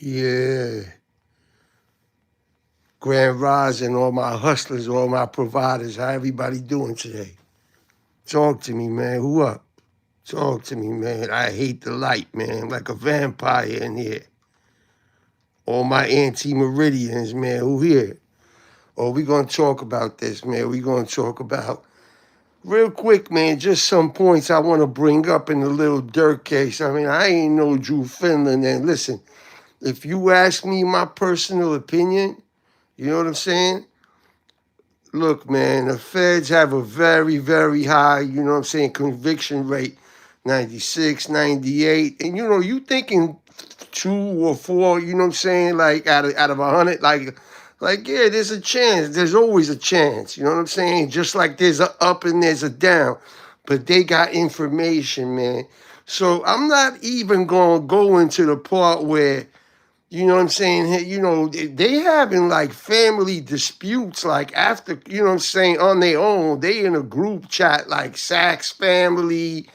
Yeah. Grand Rising, all my hustlers, all my providers. How everybody doing today? Talk to me, man. Who up? Talk to me, man. I hate the light, man. Like a vampire in here. All my anti-meridians, man. Who here? Oh, we gonna talk about this, man. We gonna talk about real quick, man. Just some points I want to bring up in the little dirt case. I mean, I ain't no Drew Finland, and listen, if you ask me my personal opinion, you know what I'm saying? Look, man, the feds have a very, very high, you know what I'm saying, conviction rate, 96, 98. And, you know, you thinking 2 or 4, you know what I'm saying, like out of 100, like, yeah, there's a chance. There's always a chance, you know what I'm saying? Just like there's a up and there's a down. But they got information, man. So I'm not even going to go into the part where, you know what I'm saying? Hey, you know, they having like family disputes, like after, you know what I'm saying, on their own. They in a group chat, like Sax family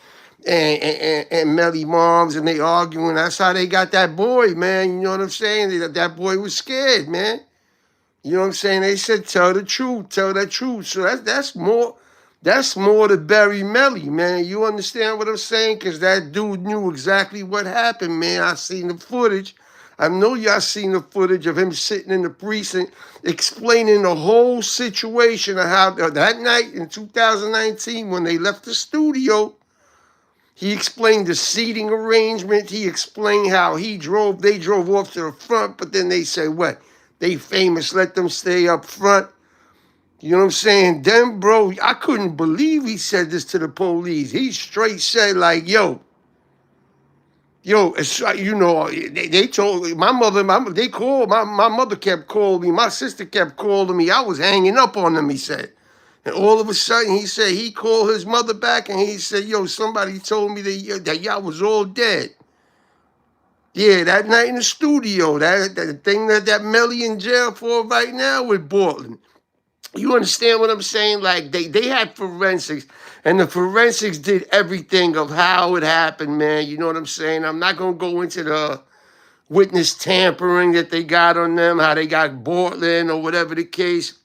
and Melly moms, and they arguing. That's how they got that boy, man. You know what I'm saying? That boy was scared, man. You know what I'm saying? They said, tell the truth, tell that truth. So that's more to bury Melly, man. You understand what I'm saying? Because that dude knew exactly what happened, man. I seen the footage. I know y'all seen the footage of him sitting in the precinct explaining the whole situation of how that night in 2019 when they left the studio, he explained the seating arrangement. He explained how they drove off to the front, but then they said, what? They famous, let them stay up front. You know what I'm saying? Then, bro, I couldn't believe he said this to the police. He straight said, like, yo, it's, you know, they told they called, my mother kept calling me, my sister kept calling me. I was hanging up on them, he said. And all of a sudden, he said he called his mother back and he said, yo, somebody told me that y'all was all dead. Yeah, that night in the studio, that thing that Melly in jail for right now with Portland. You understand what I'm saying? Like they had forensics, and the forensics did everything of how it happened, man. You know what I'm saying? I'm not gonna go into the witness tampering that they got on them, how they got Portland or whatever the case.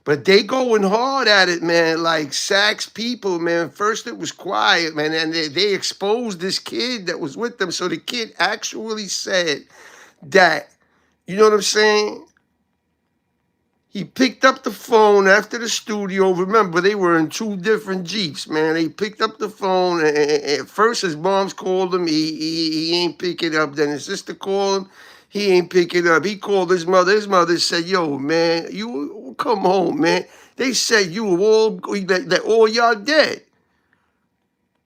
But they going hard at it, man. Like Sax people, man. First it was quiet, man, and they exposed this kid that was with them. So the kid actually said that, you know what I'm saying? He picked up the phone after the studio. Remember, they were in 2 different Jeeps, man. They picked up the phone. And at first, his moms called him. He ain't pick it up. Then his sister called him. He ain't pick it up. He called his mother. His mother said, yo, man, you come home, man. They said you all, that all y'all dead.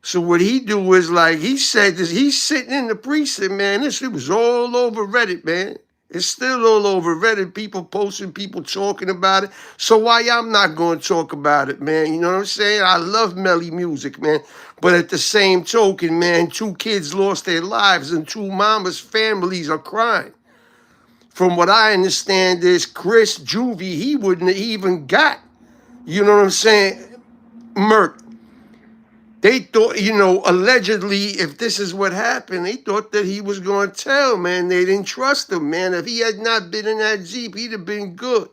So what he do is like, he said this, he's sitting in the precinct, man. It was all over Reddit, man. It's still all over Reddit, people posting, people talking about it. So why I'm not going to talk about it, man? You know what I'm saying? I love Melly music, man. But at the same token, man, 2 kids lost their lives and 2 mamas' families are crying. From what I understand is Chris Juvie, he wouldn't have even got, you know what I'm saying, murked. They thought, you know, allegedly, if this is what happened, they thought that he was going to tell, man. They didn't trust him, man. If he had not been in that Jeep, he'd have been good.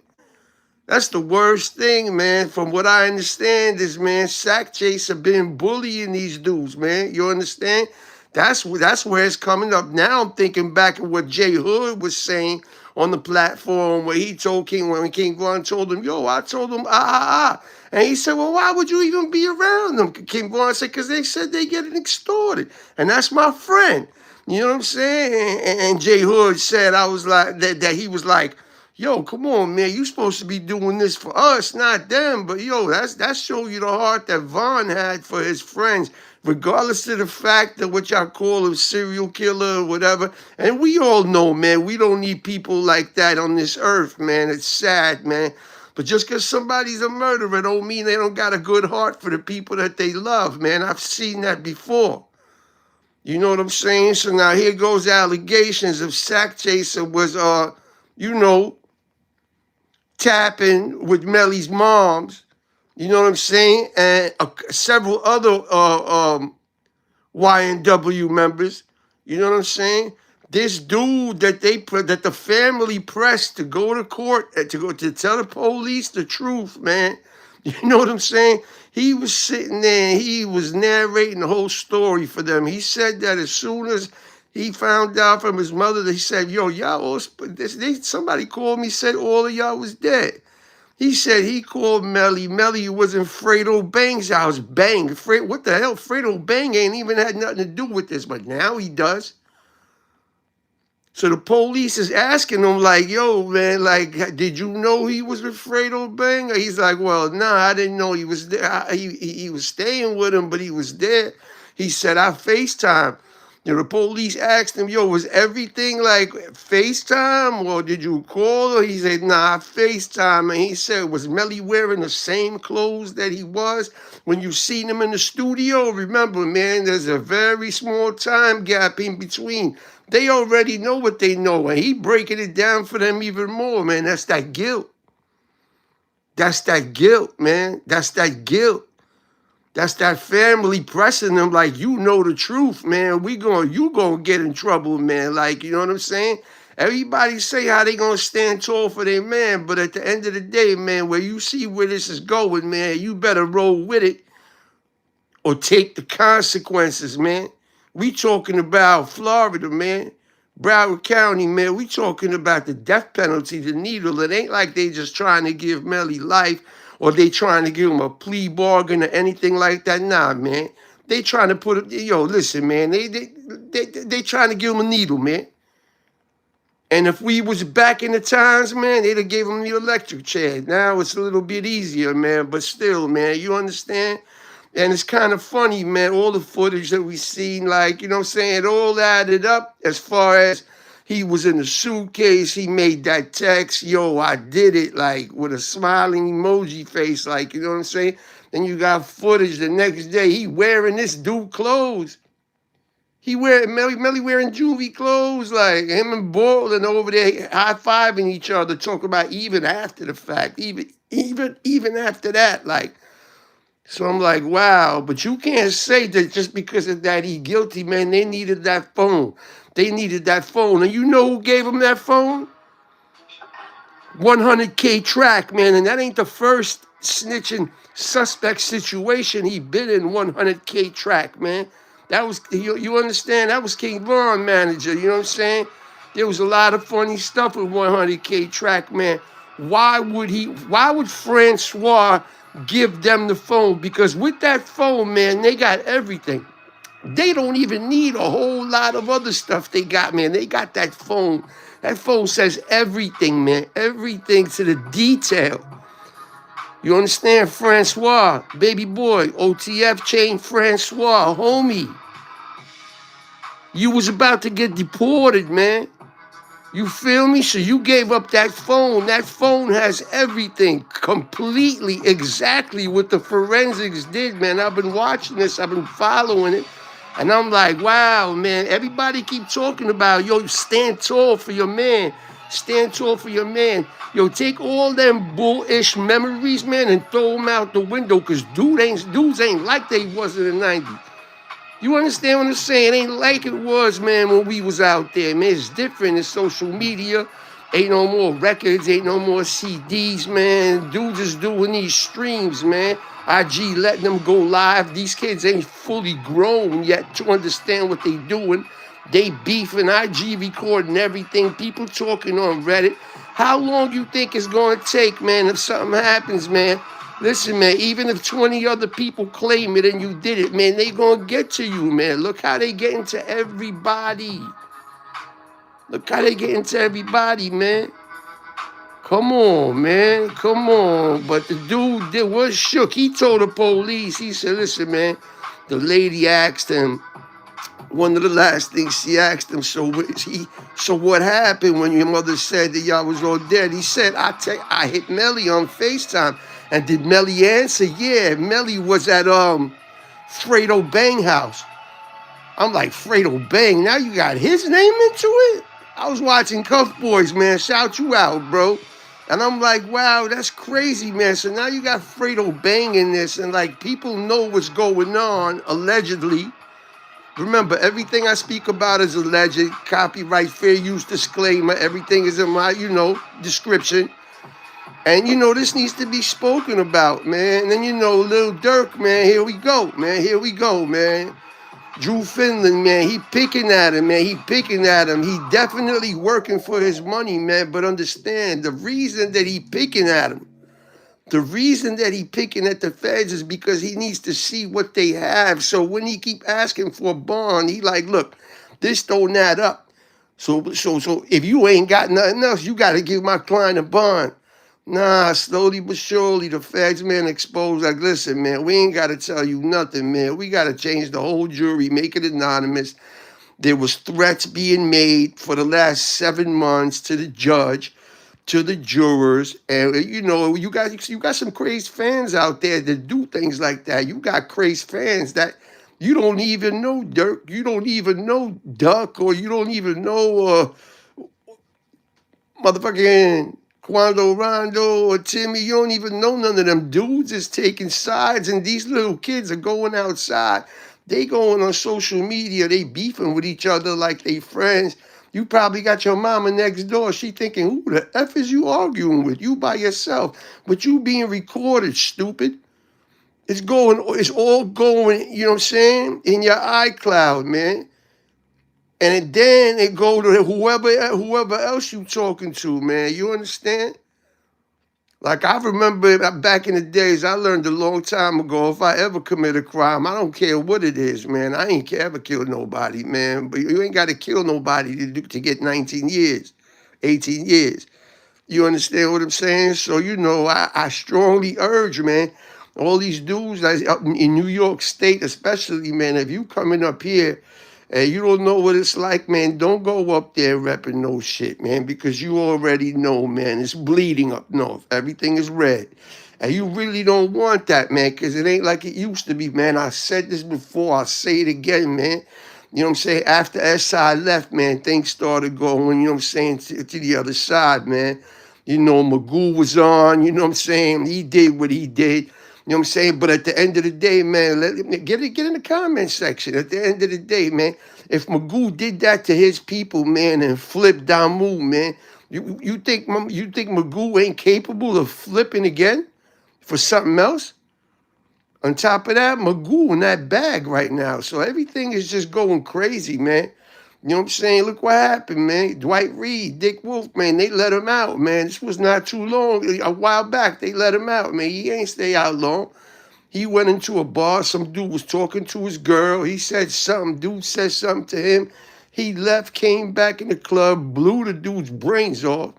That's the worst thing, man. From what I understand is, man, Sack Chase have been bullying these dudes, man. You understand? That's where it's coming up. Now I'm thinking back at what Jay Hood was saying on the platform where he told King, when King Von told him, yo, I told him, And he said, well, why would you even be around them? King Von said, because they said they getting extorted. And that's my friend. You know what I'm saying? And Jay Hood said, I was like, that he was like, yo, come on, man. You supposed to be doing this for us, not them. But yo, that show you the heart that Von had for his friends, regardless of the fact that what y'all call a serial killer or whatever. And we all know, man, we don't need people like that on this earth, man. It's sad, man. But just because somebody's a murderer don't mean they don't got a good heart for the people that they love, man. I've seen that before. You know what I'm saying? So now here goes allegations of Sack Chaser was, you know, tapping with Melly's moms, you know what I'm saying, and several other YNW members, you know what I'm saying, This dude that that the family pressed to go to court, to tell the police the truth, man. You know what I'm saying? He was sitting there and he was narrating the whole story for them. He said that as soon as he found out from his mother, he said, "Yo, y'all all somebody called me, said all of y'all was dead." He said he called Melly. Melly was in Fredo Bang's house. Bang. What the hell? Fredo Bang ain't even had nothing to do with this, but now he does. So the police is asking him, like, "Yo, man, like, did you know he was with Fredo Bang?" He's like, "Well, nah, I didn't know he was there. He was staying with him, but he was there." He said, "I FaceTime." You know, the police asked him, "Yo, was everything like FaceTime, or did you call her?" He said, "Nah, I FaceTime." And he said, "Was Melly wearing the same clothes that he was when you seen him in the studio?" Remember, man, there's a very small time gap in between. They already know what they know, and he breaking it down for them even more, man. That's that guilt. That's that guilt, man. That's that guilt. That's that family pressing them like, you know the truth, man. You gonna get in trouble, man. Like, you know what I'm saying? Everybody say how they gonna stand tall for their man, but at the end of the day, man, where you see where this is going, man, you better roll with it or take the consequences, man. We talking about Florida, man. Broward County, man. We talking about the death penalty, the needle. It ain't like they just trying to give Melly life or they trying to give him a plea bargain or anything like that. Nah, man. They trying to put it, yo, listen, man. They trying to give him a needle, man. And if we was back in the times, man, they'd have gave him the electric chair. Now it's a little bit easier, man. But still, man, you understand? And it's kind of funny, man, all the footage that we seen, like, you know what I'm saying, it all added up as far as he was in the suitcase, he made that text, "Yo, I did it," like, with a smiling emoji face, like, you know what I'm saying? Then you got footage the next day, he wearing this dude clothes. He wearing, Melly wearing juvie clothes, like, him and Borland over there high-fiving each other, talking about even after the fact, even after that, like. So I'm like, wow, but you can't say that just because of that he guilty, man. They needed that phone. They needed that phone. And you know who gave him that phone? 100K Track, man. And that ain't the first snitching suspect situation he been in. 100K Track, man. That was, you understand? That was King Von Manager, you know what I'm saying? There was a lot of funny stuff with 100K Track, man. Why would Francois give them the phone? Because with that phone, man, they got everything. They don't even need a whole lot of other stuff they got, man. They got that phone. That phone says everything, man. Everything to the detail. You understand? Francois, baby boy, OTF chain Francois, homie. You was about to get deported, man. You feel me? So you gave up that phone. That phone has everything completely, exactly what the forensics did, man. I've been watching this. I've been following it. And I'm like, wow, man. Everybody keep talking about, yo, stand tall for your man. Stand tall for your man. Yo, take all them bullish memories, man, and throw them out the window, because dudes ain't like they was in the 90s. You understand what I'm saying? It ain't like it was, man, when we was out there, man. It's different in social media. Ain't no more records, ain't no more CDs, man. Dudes is doing these streams, man. IG letting them go live. These kids ain't fully grown yet to understand what they doing. They beefing, IG recording everything. People talking on Reddit. How long you think it's going to take, man, if something happens, man? Listen, man, even if 20 other people claim it and you did it, man, they gonna get to you, man. Look how they get into everybody. Look how they get into everybody, man. Come on, man. Come on. But the dude was shook. He told the police, he said, listen, man, the lady asked him, one of the last things she asked him, so what happened when your mother said that y'all was all dead? He said, I hit Melly on FaceTime. And did Melly answer? Yeah, Melly was at Fredo Bang house. I'm like, Fredo Bang, now you got his name into it? I was watching Cuff Boys, man. Shout you out, bro. And I'm like, wow, that's crazy, man. So now you got Fredo Bang in this, and like people know what's going on, allegedly. Remember, everything I speak about is alleged, copyright, fair use disclaimer. Everything is in my, description. And this needs to be spoken about, man. And then Lil Durk, man, here we go, man. Here we go, man. Drew Finland, man, he picking at him, man. He picking at him. He definitely working for his money, man. But understand, the reason that he picking at him, the reason that he picking at the feds is because he needs to see what they have. So when he keep asking for a bond, he like, look, this don't add up. So if you ain't got nothing else, you got to give my client a bond. Nah, slowly but surely, the feds, man, exposed, like, listen, man, we ain't got to tell you nothing, man. We got to change the whole jury, make it anonymous. There was threats being made for the last 7 months to the judge, to the jurors, and, you got some crazy fans out there that do things like that. You got crazy fans that you don't even know Dirk, you don't even know Duck, or you don't even know motherfucking Quando Rondo or Timmy. You don't even know none of them dudes is taking sides, and these little kids are going outside. They going on social media, they beefing with each other like they friends. You probably got your mama next door. She thinking, who the F is you arguing with? You by yourself. But you being recorded, stupid. It's all going, you know what I'm saying, in your iCloud, man. And then it go to whoever else you talking to, man. You understand? Like, I remember back in the days, I learned a long time ago, if I ever commit a crime, I don't care what it is, man. I ain't ever kill nobody, man. But you ain't got to kill nobody to get 19 years, 18 years. You understand what I'm saying? So, I strongly urge, man, all these dudes up in New York State especially, man, if you coming up here and you don't know what it's like, man, don't go up there repping no shit, man, because you already know, man, it's bleeding up north. Everything is red. And you really don't want that, man, because it ain't like it used to be, man. I said this before. I'll say it again, man. You know what I'm saying? After SI left, man, things started going, you know what I'm saying, to the other side, man. Magoo was on, you know what I'm saying? He did what he did. You know what I'm saying? But at the end of the day, man, get in the comment section. At the end of the day, man, if Magoo did that to his people, man, and flipped Damu, man, you think Magoo ain't capable of flipping again for something else? On top of that, Magoo in that bag right now. So everything is just going crazy, man. You know what I'm saying? Look what happened, man. Dwight Reed, Dick Wolf, man, they let him out, man. This was not too long. A while back, they let him out, man. He ain't stay out long. He went into a bar. Some dude was talking to his girl. He said something. Dude said something to him. He left, came back in the club, blew the dude's brains off,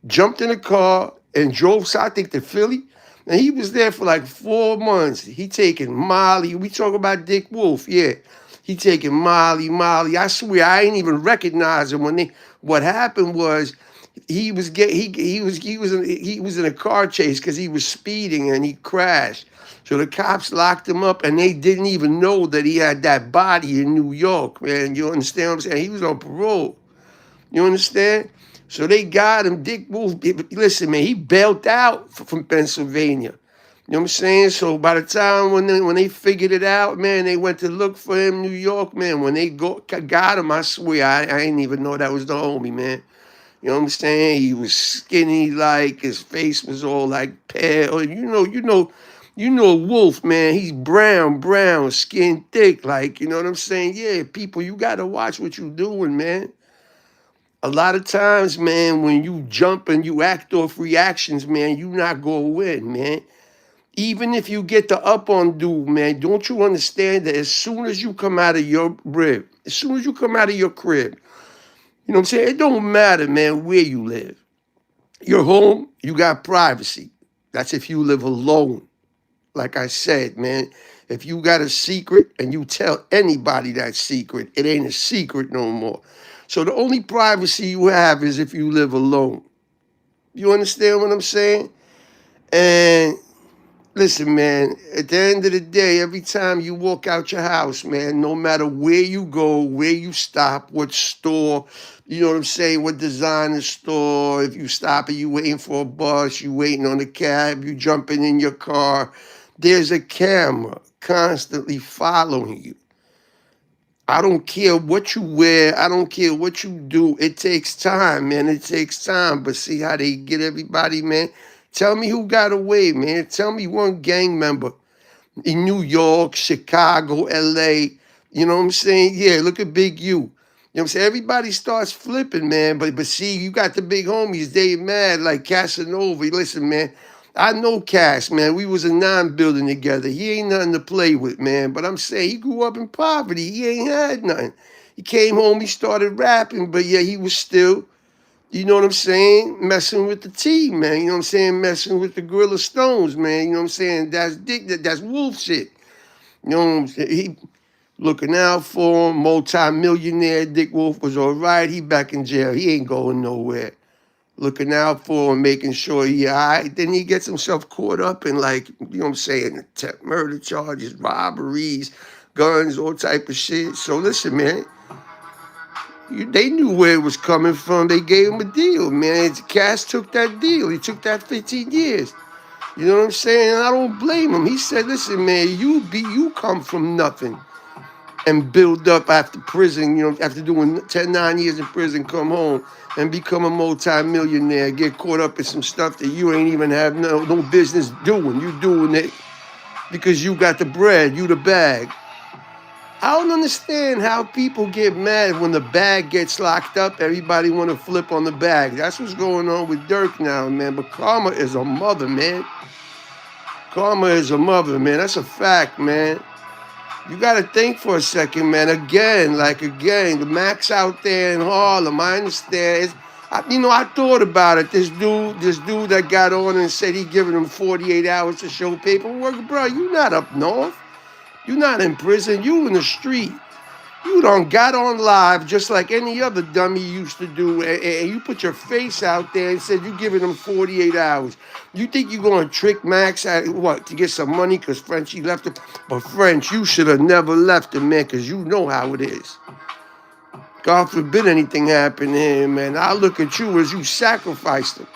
jumped in a car, and drove, I think, to Philly. And he was there for like 4 months. He taking Molly. We talk about Dick Wolf, yeah. He taking Molly. I swear I ain't even recognize him what happened was he was in a car chase because he was speeding and he crashed. So the cops locked him up and they didn't even know that he had that body in New York, man. You understand what I'm saying? He was on parole. You understand? So they got him. Dick Wolf, listen, man, he bailed out from Pennsylvania. You know what I'm saying? So by the time when they figured it out, man, they went to look for him in New York, man. When they got him, I swear, I didn't even know that was the homie, man. You know what I'm saying? He was skinny, like his face was all like pale. You know Wolf, man. He's brown, skin thick, like, you know what I'm saying? Yeah, people, you gotta watch what you doing, man. A lot of times, man, when you jump and you act off reactions, man, you not gonna win, man. Even if you get the up on dude, man, don't you understand that as soon as you come out of your crib, you know what I'm saying? It don't matter, man, where you live. You're home, you got privacy. That's if you live alone. Like I said, man, if you got a secret and you tell anybody that secret, it ain't a secret no more. So the only privacy you have is if you live alone. You understand what I'm saying? And listen, man, at the end of the day, every time you walk out your house, man, no matter where you go, where you stop, what store, you know what I'm saying, what designer store, if you stop and you waiting for a bus, you waiting on a cab, you jumping in your car, there's a camera constantly following you. I don't care what you wear. I don't care what you do. It takes time, man. It takes time. But see how they get everybody, man. Tell me who got away, man. Tell me one gang member in New York, Chicago, LA. You know what I'm saying? Yeah, look at Big U. You know what I'm saying? Everybody starts flipping, man. But see, you got the big homies, they mad like Casanova. Listen, man, I know Cass, man. We was a building together. He ain't nothing to play with, man. But I'm saying he grew up in poverty. He ain't had nothing. He came home, he started rapping, but yeah, he was still, you know what I'm saying, messing with the team, man. You know what I'm saying? Messing with the Gorilla Stones, man. You know what I'm saying? That's dick, that's wolf shit. You know what I'm saying? He looking out for him, multi-millionaire. Dick Wolf was all right. He back in jail. He ain't going nowhere. Looking out for him, making sure he all right. Then he gets himself caught up in, like, you know what I'm saying, murder charges, robberies, guns, all type of shit. So listen, man, they knew where it was coming from. They gave him a deal, man. Cass took that deal. He took that 15 years. You know what I'm saying? And I don't blame him. He said, listen, man, you come from nothing and build up after prison, you know, after doing 9 years in prison, come home and become a multi-millionaire, get caught up in some stuff that you ain't even have no business doing. You doing it because you got the bread, you the bag. I don't understand how people get mad when the bag gets locked up. Everybody want to flip on the bag. That's what's going on with Dirk now, man. But karma is a mother, man. Karma is a mother, man. That's a fact, man. You got to think for a second, man. Again, the Max out there in Harlem, I understand. I thought about it. This dude that got on and said he giving him 48 hours to show paperwork. Bro, you not up north. You not in prison. You in the street. You done got on live just like any other dummy used to do, and you put your face out there and said you giving him 48 hours. You think you going to trick Max at what, to get some money because Frenchie left him? But French, you should have never left him, man, because you know how it is. God forbid anything happen to him, man. I look at you as you sacrificed him.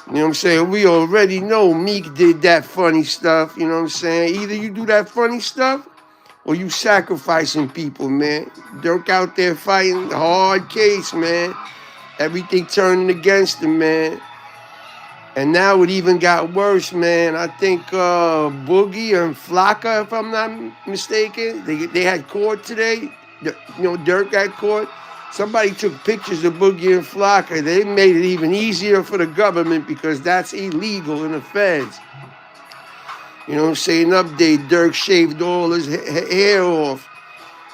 You know what I'm saying? We already know Meek did that funny stuff, you know what I'm saying? Either you do that funny stuff or you sacrificing people, man. Dirk out there fighting, hard case, man. Everything turning against him, man. And now it even got worse, man. I think Boogie and Flocka, if I'm not mistaken, they had court today. You know, Dirk had court. Somebody took pictures of Boogie and Flocka. They made it even easier for the government because that's illegal in the feds. You know what I'm saying? Update, Dirk shaved all his hair off.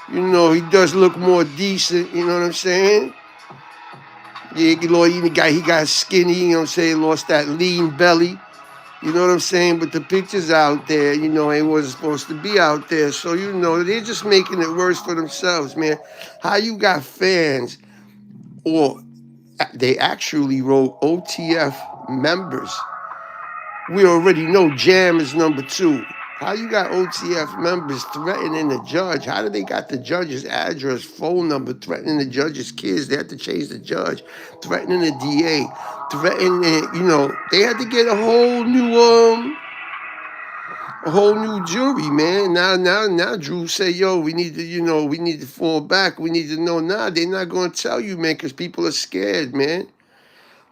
You know, he does look more decent, you know what I'm saying? Yeah, he got skinny, you know what I'm saying? Lost that lean belly. You know what I'm saying? But the pictures out there, you know, ain't wasn't supposed to be out there. So, you know, they're just making it worse for themselves, man. How you got fans, or they actually wrote OTF members. We already know Jam is number 2. How you got OTF members threatening the judge? How do they got the judge's address, phone number, threatening the judge's kids? They had to change the judge, threatening the DA, threatening, you know, they had to get a whole new jury, man. Now Drew say, yo, we need to fall back. We need to know. Nah, they're not going to tell you, man, because people are scared, man.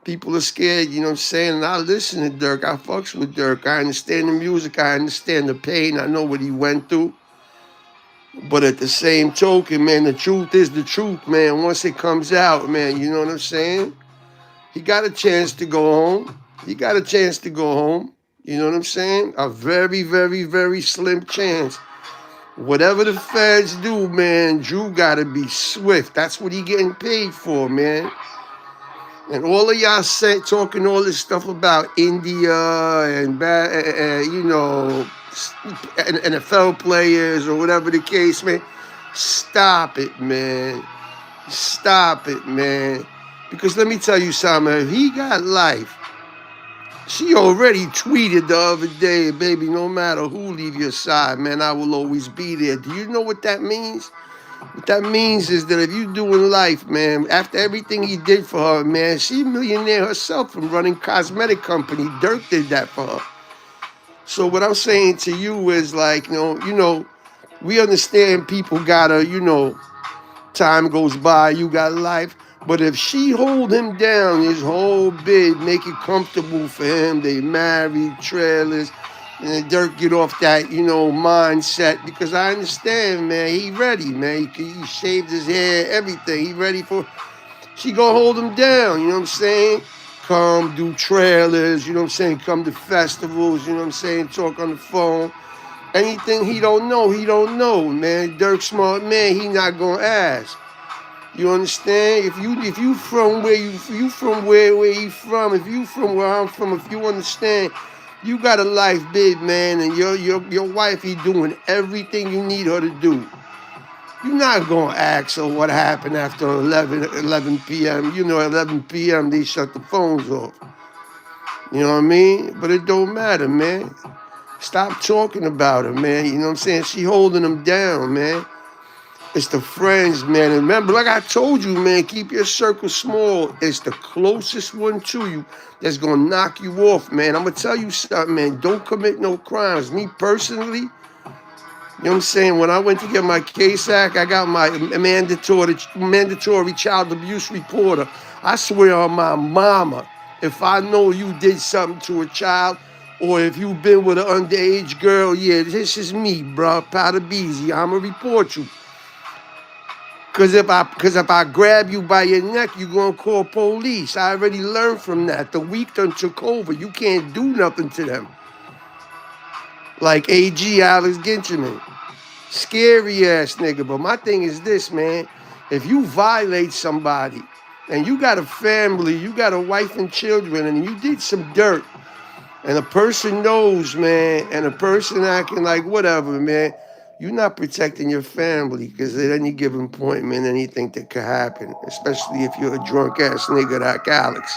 People are scared, you know what I'm saying? And I listen to Dirk. I fucks with Dirk. I understand the music. I understand the pain. I know what he went through. But at the same token, man, the truth is the truth, man. Once it comes out, man, you know what I'm saying? He got a chance to go home. You know what I'm saying? A very, very, very slim chance. Whatever the feds do, man, Drew got to be swift. That's what he getting paid for, man. And all of y'all talking all this stuff about India and you know, NFL players or whatever the case, man. Stop it, man. Stop it, man. Because let me tell you something. If he got life, she already tweeted the other day, baby, no matter who leave your side, man, I will always be there. Do you know what that means? What that means is that if you doing life, man, after everything he did for her, man, she a millionaire herself from running cosmetic company. Dirk did that for her. So what I'm saying to you is like, you know, We understand people gotta, time goes by, you got life. But if she hold him down his whole bit, make it comfortable for him, they married, trailers, and then Dirk get off that, mindset. Because I understand, man, he ready, man. He shaved his hair, everything. He ready for, she gonna hold him down, you know what I'm saying? Come do trailers, you know what I'm saying? Come to festivals, you know what I'm saying? Talk on the phone. Anything he don't know, man. Dirk smart man, he not gonna ask. You understand? If you from where you from where he from, if you from where I'm from, if you understand, you got a life big, man, and your wife, he doing everything you need her to do. You're not gonna ask her what happened after 11 p.m. 11 p.m. they shut the phones off. You know what I mean? But it don't matter, man. Stop talking about her, man. You know what I'm saying? She holding him down, man. It's the friends, man. And remember, like I told you, man, keep your circle small. It's the closest one to you that's going to knock you off, man. I'm going to tell you something, man. Don't commit no crimes. Me personally, you know what I'm saying? When I went to get my KSAC, I got my mandatory child abuse reporter. I swear on my mama, if I know you did something to a child, or if you've been with an underage girl, yeah, this is me, bro. Powder Beezy. I'm going to report you. Because if I grab you by your neck, you're going to call police. I already learned from that. The week done took over. You can't do nothing to them. Like AG, Alex Ginterman. Scary ass nigga. But my thing is this, man. If you violate somebody and you got a family, you got a wife and children, and you did some dirt, and a person knows, man, and a person acting like whatever, man, you're not protecting your family, because at any given point, man, anything that could happen, especially if you're a drunk-ass nigga like Alex.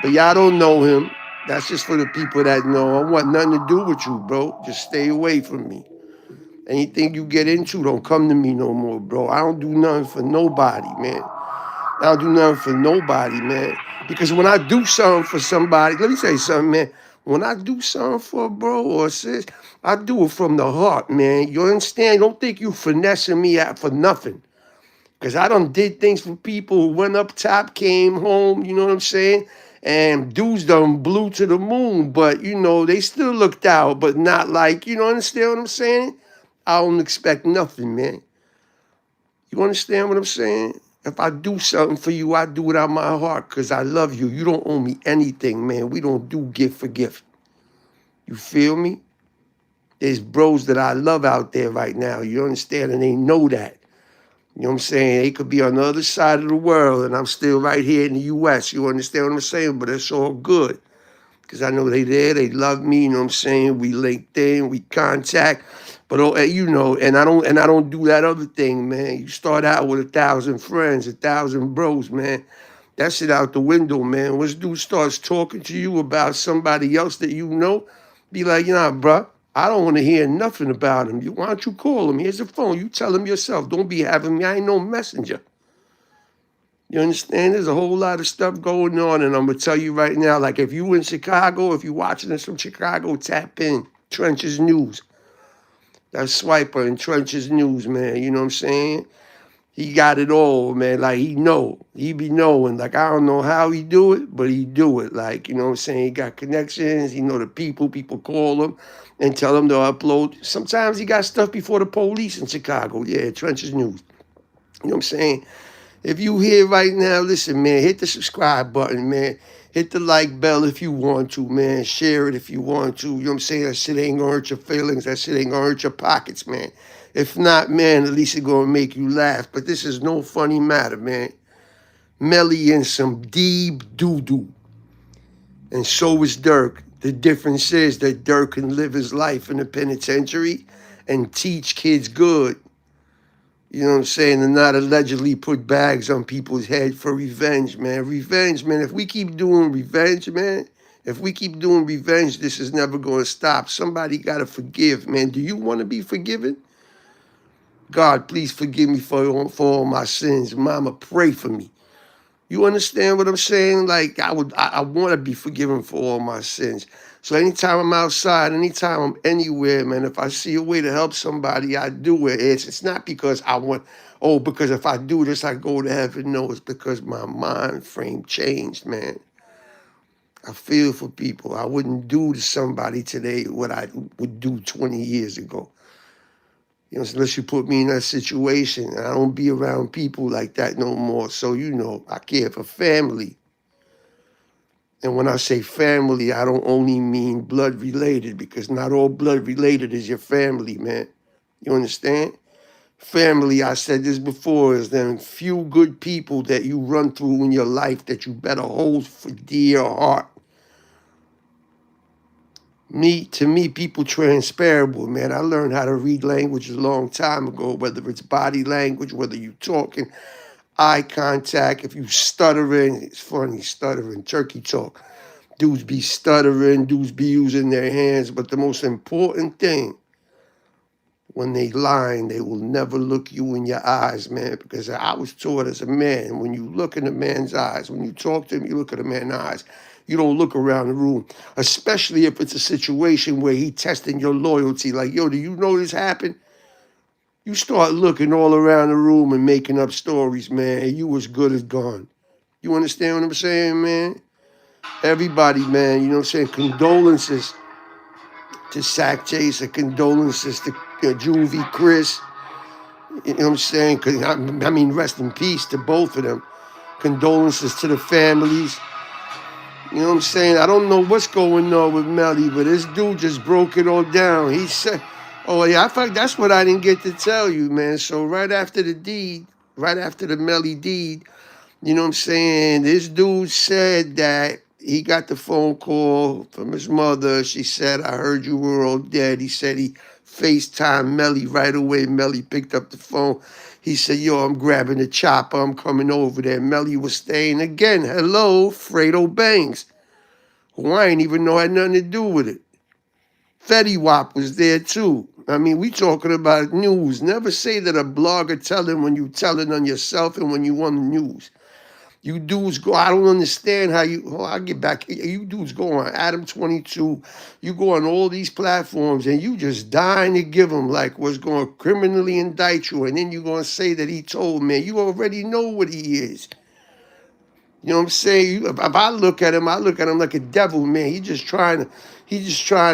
But y'all don't know him. That's just for the people that know. I want nothing to do with you, bro. Just stay away from me. Anything you get into, don't come to me no more, bro. I don't do nothing for nobody, man. I don't do nothing for nobody, man. Because when I do something for somebody, let me tell you something, man. When I do something for a bro or a sis, I do it from the heart, man. You understand? Don't think you finessing me out for nothing. Because I done did things for people who went up top, came home, you know what I'm saying? And dudes done blew to the moon. But, they still looked out, but not like, understand what I'm saying? I don't expect nothing, man. You understand what I'm saying? If I do something for you, I do it out of my heart because I love you. You don't owe me anything, man. We don't do gift for gift. You feel me? There's bros that I love out there right now. You understand? And they know that. You know what I'm saying? They could be on the other side of the world and I'm still right here in the U.S. You understand what I'm saying? But it's all good because I know they there. They love me. You know what I'm saying? We linked in. We contact. But and I don't do that other thing, man. You start out with 1,000 friends, 1,000 bros, man. That shit out the window, man. Once dude starts talking to you about somebody else that you know, be like, bruh, I don't want to hear nothing about him. Why don't you call him? Here's the phone. You tell him yourself. Don't be having me. I ain't no messenger. You understand? There's a whole lot of stuff going on, and I'm gonna tell you right now. Like if you in Chicago, if you watching this from Chicago, tap in Trenches News. That's Swiper in Trenches News, man. You know what I'm saying? He got it all, man. Like, he be knowing. Like, I don't know how he do it, but he do it. Like, you know what I'm saying? He got connections. He know the people. People call him and tell him to upload. Sometimes he got stuff before the police in Chicago. Yeah, Trenches News. You know what I'm saying? If you here right now, listen, man, hit the subscribe button, man. Hit the like bell if you want to, man. Share it if you want to. You know what I'm saying? That shit ain't gonna hurt your feelings. That shit ain't gonna hurt your pockets, man. If not, man, at least it's gonna make you laugh. But this is no funny matter, man. Melly in some deep doo-doo. And so is Dirk. The difference is that Dirk can live his life in the penitentiary and teach kids good. You know what I'm saying? And not allegedly put bags on people's head for revenge, man. Revenge, man. If we keep doing revenge, man, this is never going to stop. Somebody got to forgive, man. Do you want to be forgiven? God, please forgive me for all my sins. Mama, pray for me. You understand what I'm saying? Like I want to be forgiven for all my sins. So anytime I'm outside, anytime I'm anywhere, man, if I see a way to help somebody, I do it. It's not because I want, oh, because if I do this, I go to heaven. No, it's because my mind frame changed, man. I feel for people. I wouldn't do to somebody today what I would do 20 years ago. You know, unless you put me in that situation. I don't be around people like that no more. So, I care for family. And when I say family, I don't only mean blood related, because not all blood related is your family, man. You understand? Family, I said this before, is them few good people that you run through in your life that you better hold for dear heart. To me, people transparable, man. I learned how to read language a long time ago, whether it's body language, whether you talking, eye contact, if you stuttering, it's funny, stuttering, turkey talk. Dudes be stuttering, dudes be using their hands, but the most important thing, when they lying, they will never look you in your eyes, man, because I was taught as a man, when you look in a man's eyes, when you talk to him, you look at a man's eyes. You don't look around the room, especially if it's a situation where he testing your loyalty. Like, yo, do you know this happened? You start looking all around the room and making up stories, man. You as good as gone. You understand what I'm saying, man? Everybody, man, you know what I'm saying? Condolences to Sack Jason, condolences to Juvie Chris. You know what I'm saying? I mean, rest in peace to both of them. Condolences to the families. You know what I'm saying? I don't know what's going on with Melly, but this dude just broke it all down. He said, oh, yeah, I thought that's what I didn't get to tell you, man. So right after the deed, right after the Melly deed, you know what I'm saying? This dude said that he got the phone call from his mother. She said, I heard you were all dead. He said he FaceTimed Melly right away. Melly picked up the phone. He said, yo, I'm grabbing the chopper. I'm coming over there. Melly was staying again. Hello, Fredo Banks, who I ain't even know had nothing to do with it. Fetty Wap was there too. I mean, we talking about news. Never say that a blogger telling when you telling on yourself and when you on the news. You dudes go, I don't understand how you, I'll get back. You dudes go on Adam 22, you go on all these platforms and you just dying to give him like what's going to criminally indict you. And then you're going to say that he told, man. You already know what he is. You know what I'm saying? If I look at him, I look at him like a devil, man. He's just trying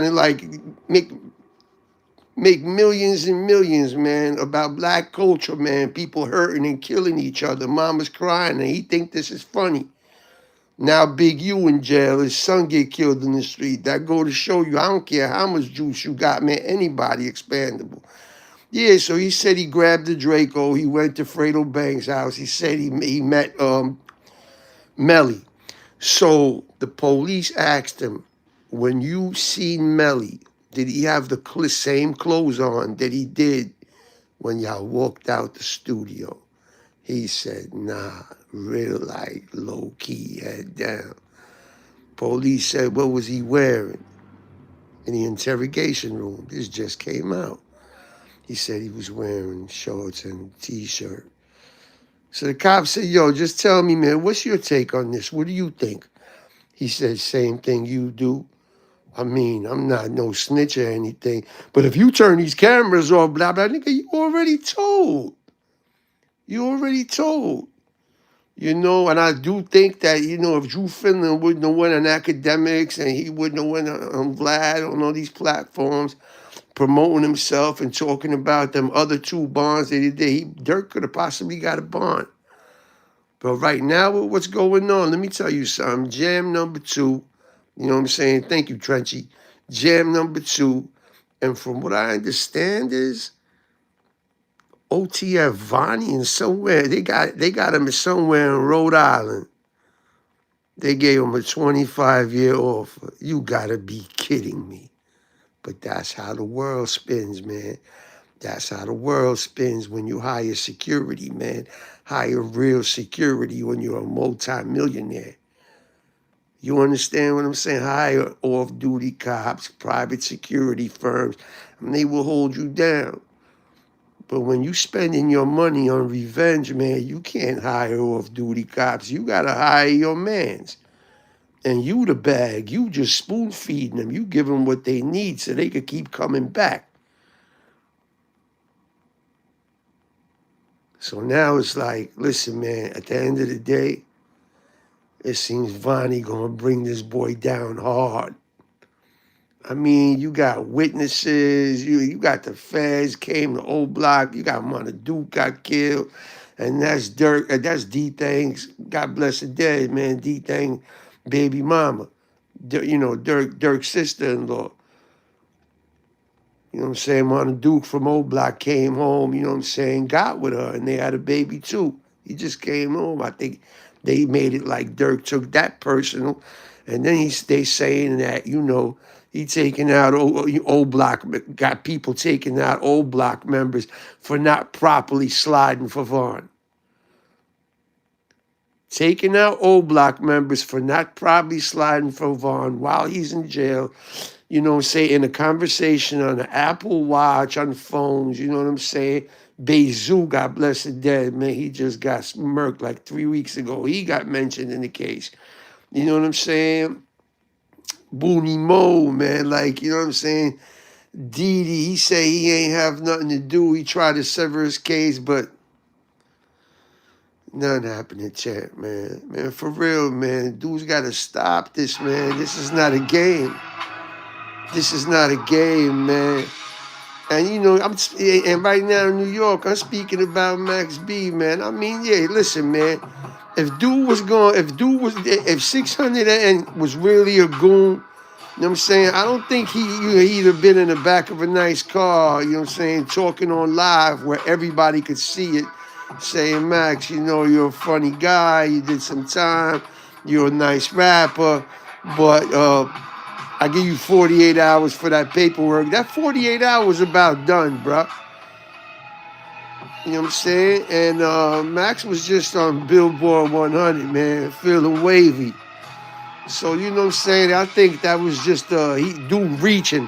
to like make millions and millions, man, about black culture, man. People hurting and killing each other. Mama's crying, and he think this is funny. Now Big U in jail, his son get killed in the street. That go to show you, I don't care how much juice you got, man, anybody expandable. Yeah, so he said he grabbed the Draco. He went to Fredo Banks' house. He said he met Melly. So the police asked him, when you seen Melly, did he have the same clothes on that he did when y'all walked out the studio? He said, nah, real like low-key, head down. Police said, what was he wearing? In the interrogation room, this just came out. He said he was wearing shorts and a t-shirt. So the cop said, yo, just tell me, man, what's your take on this? What do you think? He said, same thing you do. I mean, I'm not no snitch or anything, but if you turn these cameras off, blah, blah, nigga, you already told. You already told. You know, and I do think that, if Drew Finland wouldn't have went on academics and he wouldn't have went on Vlad on all these platforms promoting himself and talking about them other two bonds that he did, Dirk could have possibly got a bond. But right now, with what's going on, let me tell you something. Jam number 2, you know what I'm saying? Thank you, Trenchy. Jam number 2, and from what I understand is OTF Vonnie and somewhere, they got him somewhere in Rhode Island. They gave him a 25-year offer. You gotta be kidding me. But that's how the world spins, man. That's how the world spins when you hire security, man. Hire real security when you're a multi-millionaire. You understand what I'm saying? Hire off-duty cops, private security firms, and they will hold you down. But when you spending your money on revenge, man, you can't hire off-duty cops. You got to hire your mans. And you the bag. You just spoon-feeding them. You give them what they need so they could keep coming back. So now it's like, listen, man, at the end of the day, it seems Vonnie going to bring this boy down hard. I mean, you got witnesses, you got the feds came to Old Block, you got Maneger got killed, and that's Dirk, that's D-Thang's, God bless the dead, man, D-Thang baby mama, Dirk's sister-in-law. You know what I'm saying? Maneger from Old Block came home, you know what I'm saying, got with her, and they had a baby too. He just came home. I think they made it like Dirk took that personal, and then they saying that, he taking out old block, got people taking out old block members for not properly sliding for Vaughn. Taking out old block members for not properly sliding for Vaughn while he's in jail, say in a conversation on an Apple Watch, on phones, you know what I'm saying? Bezu, God bless the dead, man, he just got smirked like 3 weeks ago. He got mentioned in the case. You know what I'm saying? Booney Mo, man, like, you know what I'm saying? Didi, he say he ain't have nothing to do. He tried to sever his case, but nothing happened to Champ, man. Man, for real, man. Dude's got to stop this, man. This is not a game. This is not a game, man. And, and right now in New York, I'm speaking about Max B, man. I mean, yeah, listen, man. If 600 and was really a goon, you know what I'm saying? I don't think he'd have been in the back of a nice car, you know what I'm saying, talking on live where everybody could see it, saying, Max, you're a funny guy, you did some time, you're a nice rapper, but I give you 48 hours for that paperwork. That 48 hours about done, bro. You know what I'm saying? And Max was just on Billboard 100, man, feeling wavy. So, you know what I'm saying? I think that was just dude reaching,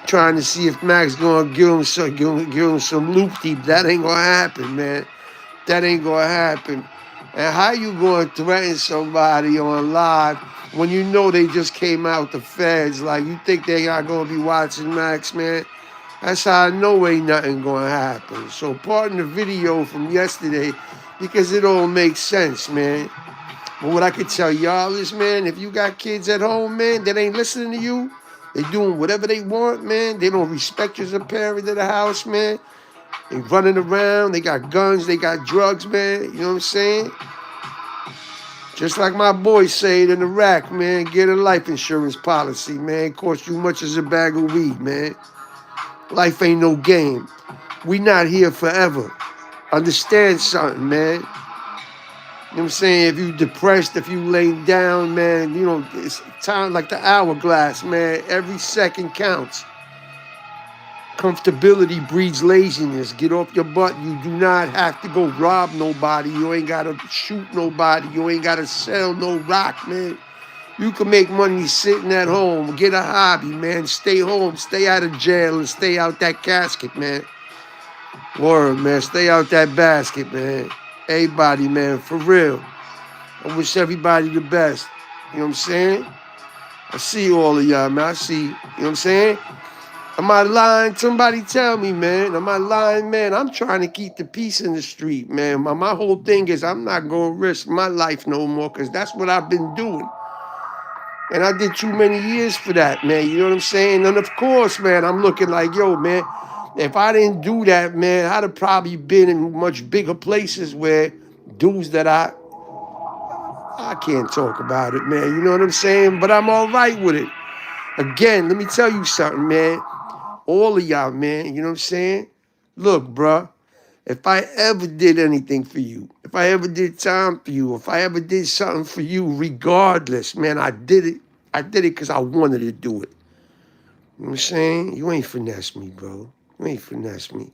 trying to see if Max gonna give him some loop-deep. That ain't gonna happen, man. That ain't gonna happen. And how you gonna threaten somebody on live when you know they just came out the feds? Like, you think they not gonna be watching Max, man? That's how I know ain't nothing gonna happen. So pardon the video from yesterday because it all makes sense, man. But what I could tell y'all is, man, if you got kids at home, man, that ain't listening to you, they doing whatever they want, man. They don't respect you as a parent of the house, man. They running around, they got guns, they got drugs, man. You know what I'm saying? Just like my boy said in Iraq, man, get a life insurance policy, man. It costs you much as a bag of weed, man. Life ain't no game. We not here forever. Understand something, man. You know what I'm saying? If you depressed, if you laying down, man, it's time like the hourglass, man. Every second counts. Comfortability breeds laziness. Get off your butt. You do not have to go rob nobody. You ain't got to shoot nobody. You ain't got to sell no rock, man. You can make money sitting at home. Get a hobby, man. Stay home. Stay out of jail and stay out that casket, man. Word, man. Stay out that basket, man. Everybody, man, for real. I wish everybody the best. You know what I'm saying? I see all of y'all, man. I see, you know what I'm saying? Am I lying? Somebody tell me, man. Am I lying, man? I'm trying to keep the peace in the street, man. My whole thing is I'm not going to risk my life no more because that's what I've been doing. And I did too many years for that, man. You know what I'm saying? And of course, man, I'm looking like, yo, man, if I didn't do that, man, I'd have probably been in much bigger places where dudes that I can't talk about it, man. You know what I'm saying? But I'm all right with it. Again, let me tell you something, man. All of y'all, man, you know what I'm saying? Look, bruh, if I ever did anything for you, if I ever did time for you, if I ever did something for you, regardless, man, I did it. I did it because I wanted to do it. You know what I'm saying? You ain't finesse me, bro. You ain't finesse me.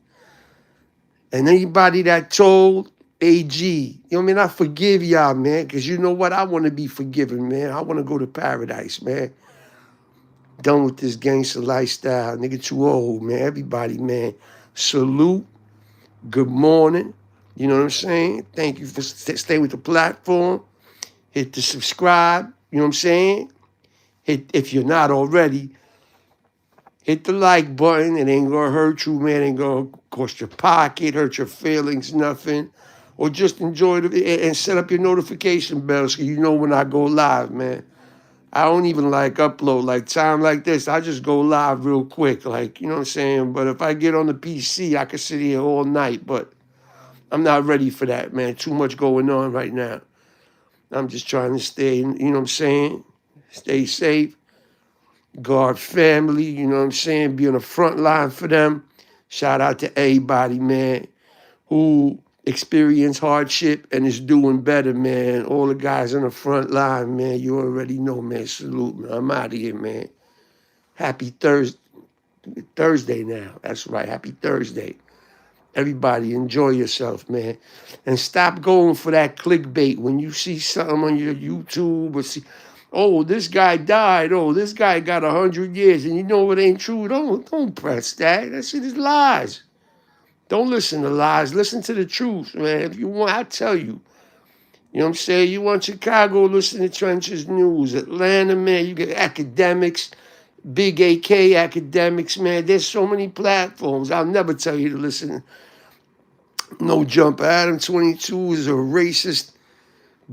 And anybody that told AG, you know what I mean? I forgive y'all, man, because you know what? I want to be forgiven, man. I want to go to paradise, man. Done with this gangster lifestyle. Nigga too old, man. Everybody, man. Salute Good morning. You know what I'm saying? Thank you for staying with the platform. Hit the subscribe. You know what I'm saying? Hit, if you're not already, hit the like button. It ain't gonna hurt you, man. It ain't gonna cost your pocket, hurt your feelings, nothing. Or just enjoy it and set up your notification bell so you know when I go live, man. I don't even like upload like time like this. I just go live real quick, like, you know what I'm saying? But if I get on the PC, I could sit here all night, but I'm not ready for that, man. Too much going on right now. I'm just trying to stay, you know what I'm saying? Stay safe, guard family, you know what I'm saying? Be on the front line for them. Shout out to everybody, man, who experienced hardship and is doing better, man. All the guys on the front line, man, you already know, man. Salute, man. I'm out of here, man. Happy Thursday now. That's right. Happy Thursday. Everybody enjoy yourself, man. And stop going for that clickbait when you see something on your YouTube or see, oh, this guy died. Oh, this guy got 100 years. And you know it ain't true. Don't press that. That shit is lies. Don't listen to lies. Listen to the truth, man. If you want, I tell you. You know what I'm saying? You want Chicago, listen to Trenches News. Atlanta, man, you get academics, Big AK academics, man. There's so many platforms. I'll never tell you to listen. No Jumper. Adam 22 is a racist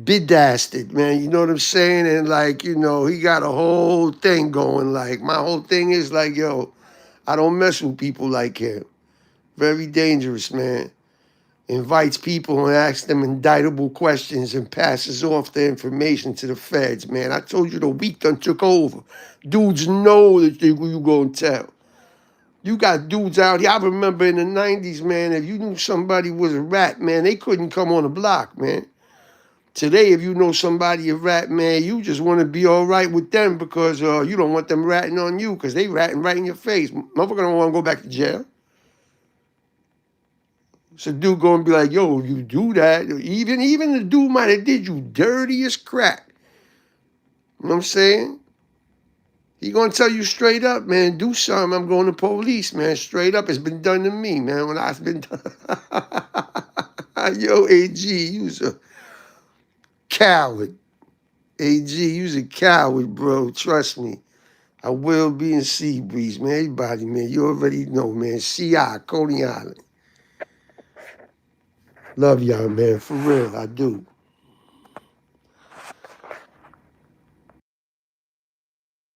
bidastard, man. You know what I'm saying? And like, you know, he got a whole thing going. Like, my whole thing is like, yo, I don't mess with people like him. Very dangerous, man. Invites people and asks them indictable questions and passes off the information to the feds, man. I told you the week done took over. Dudes know that you gonna tell. You got dudes out here. I remember in the 90s, man, if you knew somebody was a rat, man, they couldn't come on the block, man. Today, if you know somebody a rat, man, you just want to be all right with them because you don't want them ratting on you because they ratting right in your face. Motherfucker don't want to go back to jail. So dude going to be like, yo, you do that. Even the dude might have did you dirty as crap. You know what I'm saying? He going to tell you straight up, man, do something. I'm going to police, man. Straight up. It's been done to me, man, when I've been done. Yo, AG, you's a coward. AG, you's a coward, bro. Trust me. I will be in Seabreeze, man. Everybody, man, you already know, man. CI, Coney Island. Love y'all, man. For real, I do.